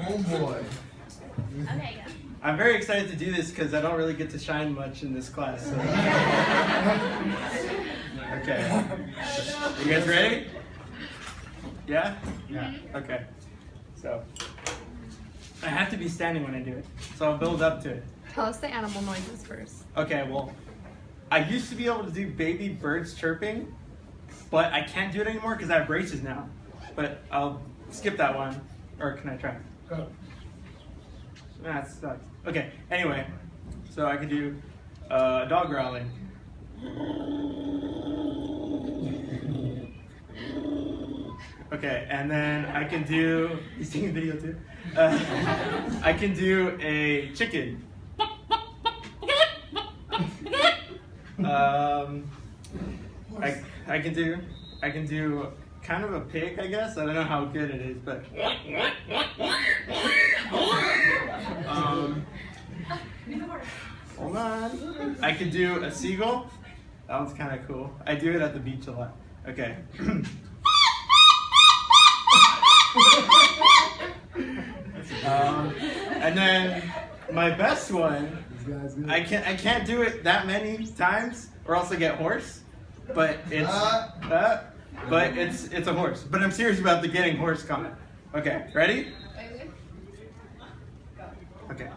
Oh boy. Okay, go. I'm very excited to do this because I don't really get to shine much in this class. So. Okay. You guys ready? Yeah? Yeah. Okay. So, I have to be standing when I do it. So I'll build up to it. Tell us the animal noises first. Okay, well, I used to be able to do baby birds chirping, but I can't do it anymore because I have braces now. But I'll skip that one. Or can I try? Go. That sucks. Okay, anyway, so I can do dog growling. Okay, and then I can do, you seeing the video too? I can do a chicken. I can do kind of a pig, I guess. I don't know how good it is, but hold on. I could do a seagull. That one's kind of cool. I do it at the beach a lot. Okay. And then my best one, I can't do it that many times or else I get hoarse. But it's it's a horse. But I'm serious about the getting hoarse comment. Okay, ready? Okay.